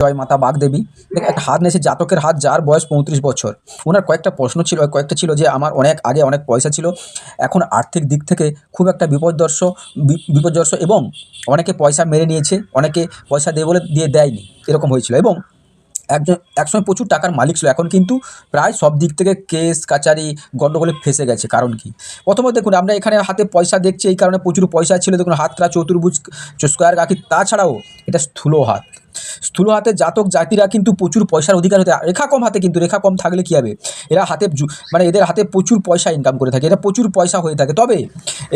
জয় মাতা বাগদেবী। দেখ, একটা হাত নিয়েছে জাতকের হাত, যার বয়স 35 বছর। ওনার কয়েকটা প্রশ্ন ছিল, কয়েকটা ছিল যে আমার অনেক আগে অনেক পয়সা ছিল, এখন আর্থিক দিক থেকে খুব একটা বিপর্যস্ত এবং অনেকে পয়সা মেরে নিয়েছে, অনেকে পয়সা দেবে বলে দিয়ে দেয়নি, এরকম হয়েছিল। এবং একসময় প্রচুর টাকার মালিক ছিল, এখন কিন্তু প্রায় সব দিক থেকে কেস কাচারি গণ্ডগোলে ফেঁসে গেছে। কারণ কি? প্রথমত দেখুন, আমরা এখানে হাতে পয়সা দেখছি, এই কারণে প্রচুর পয়সা ছিল। দেখুন হাতটা চতুর্ভুজ, স্কোয়ার কাকি, তাছাড়াও এটা স্থূল হাত। স্থূল হাতের জাতক জাতিরা কিন্তু প্রচুর পয়সার অধিকার হতে, রেখা কম হাতে, কিন্তু রেখা কম থাকলে কী হবে, এরা হাতে মানে এদের হাতে প্রচুর পয়সা ইনকাম করে থাকে, এটা প্রচুর পয়সা হয়ে থাকে। তবে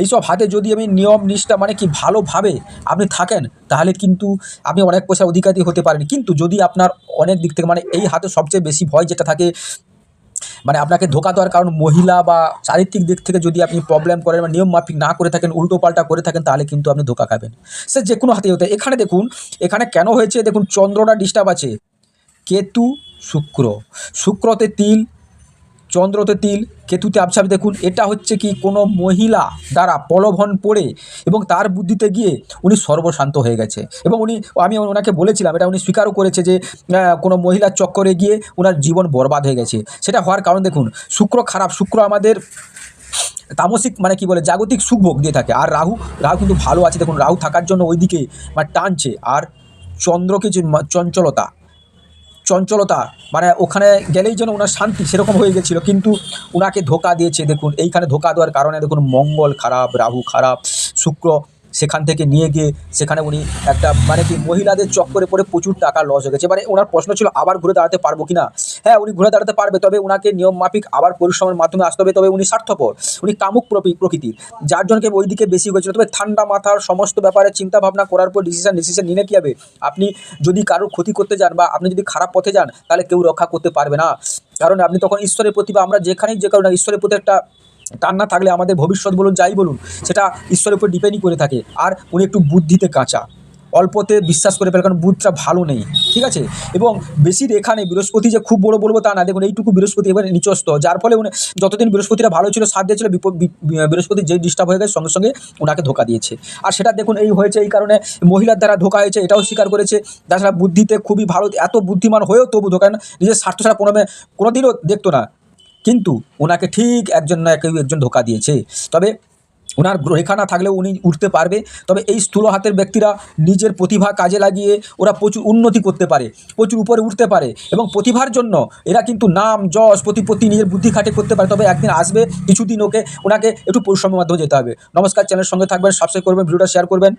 এইসব হাতে যদি আমি নিয়ম নিষ্ঠা মানে কি ভালোভাবে আপনি থাকেন, তাহলে কিন্তু আপনি অনেক পয়সার অধিকারী হতে পারেন। কিন্তু যদি আপনার অনেক দিক থেকে মানে এই হাতে সবচেয়ে বেশি ভয় যেটা থাকে, মানে আপনাকে ধোকা দেওয়ার কারণ মহিলা বা চারিত্রিক দিক থেকে যদি আপনি প্রবলেম করেন বা নিয়ম মাফিক না করে থাকেন, উল্টো পাল্টা করে থাকেন, তাহলে কিন্তু আপনি ধোকা খাবেন। সে যে কোনো হাতে হতে। এখানে দেখুন, এখানে কেন হয়েছে দেখুন, চন্দ্রটা ডিস্টার্ব আছে, কেতু শুক্রতে তিল, চন্দ্রতে তিল, কেতুতে আবছাবে। দেখুন এটা হচ্ছে কি, কোনো মহিলা দ্বারা প্রলোভন পড়ে এবং তার বুদ্ধিতে গিয়ে উনি সর্বশান্ত হয়ে গেছে। এবং আমি ওনাকে বলেছিলাম, এটা উনি স্বীকারও করেছে যে কোনো মহিলার চক্করে গিয়ে ওনার জীবন বরবাদ হয়ে গেছে। সেটা হওয়ার কারণ দেখুন, শুক্র খারাপ। শুক্র আমাদের তামসিক মানে কি বলে, জাগতিক সুখভোগ দিয়ে থাকে। আর রাহু কিন্তু ভালো আছে। দেখুন রাহু থাকার জন্য ওইদিকে মানে টানছে। আর চন্দ্রকে যে চঞ্চলতা মানে ওখানে গেলেই যেন ওনার শান্তি, সেরকম হয়ে গেছিলো, কিন্তু ওনাকে ধোকা দিয়েছে। দেখুন এইখানে ধোকা দেওয়ার কারণে দেখুন মঙ্গল খারাপ, রাহু খারাপ, শুক্র সেখান থেকে নিয়ে গিয়ে সেখানে উনি একটা মানে কি মহিলাদের চক্করে পড়ে প্রচুর টাকা লস হয়ে গেছে। এবারে ওনার প্রশ্ন ছিল আবার ঘুরে দাঁড়াতে পারবো কিনা। হ্যাঁ, উনি ঘুরে দাঁড়াতে পারবে, তবে ওনাকে নিয়ম মাফিক আবার পরিশ্রমের মাধ্যমে আসতে হবে। তবে উনি স্বার্থপর, উনি কামুক প্রকৃতির, যার জন্যকে ওই দিকে বেশি হয়েছিল। তবে ঠান্ডা মাথার সমস্ত ব্যাপারে চিন্তা ভাবনা করার পর ডিসিশন নিলে কী হবে, আপনি যদি কারোর ক্ষতি করতে যান বা আপনি যদি খারাপ পথে যান, তাহলে কেউ রক্ষা করতে পারবে না। কারণ আপনি তখন ঈশ্বরের প্রতি বা আমরা যেখানেই যে কারণে ঈশ্বরের প্রতি একটা টান না থাকলে আমাদের ভবিষ্যৎ বলুন যাই বলুন, সেটা ঈশ্বরের উপর ডিপেন্ডই করে থাকে। আর উনি একটু বুদ্ধিতে কাঁচা, অল্পতে বিশ্বাস করে ফেলে, কারণ বুধটা ভালো নেই, ঠিক আছে। এবং বেশি রেখা নেই। বৃহস্পতি যে খুব বড় বলবো তা না। দেখুন এইটুকু বৃহস্পতি এবার নিচস্ত, যার ফলে উনি যতদিন বৃহস্পতিটা ভালো ছিল, সাথ দিয়েছিল, বৃহস্পতি যেই ডিস্টার্ব হয়ে গেছে সঙ্গে সঙ্গে ওনাকে ধোকা দিয়েছে। আর সেটা দেখুন এই হয়েছে, এই কারণে মহিলার দ্বারা ধোকা হয়েছে, এটাও স্বীকার করেছে। তাছাড়া বুদ্ধিতে খুবই ভালো, এত বুদ্ধিমান হয়েও তবু ধোকা, নিজের স্বার্থ ছাড়া কোনোদিনও দেখতো না, কিন্তু ওনাকে ঠিক একজন না কেউ একজন ধোকা দিয়েছে। তবে ওনার রেখা না থাকলেও উনি উঠতে পারবে। তবে এই স্থূল হাতের ব্যক্তিরা নিজের প্রতিভা কাজে লাগিয়ে ওরা প্রচুর উন্নতি করতে পারে, প্রচুর উপরে উঠতে পারে, এবং প্রতিভার জন্য এরা কিন্তু নাম যশ প্রতিপত্তি নিজের বুদ্ধি খাটে করতে পারে। তবে একদিন আসবে, কিছুদিন ওনাকে একটু পরিশ্রমের মাধ্যমে যেতে হবে। নমস্কার, চ্যানেলের সঙ্গে থাকবেন, সাবস্ক্রাইব করবেন, ভিডিওটা শেয়ার করবেন।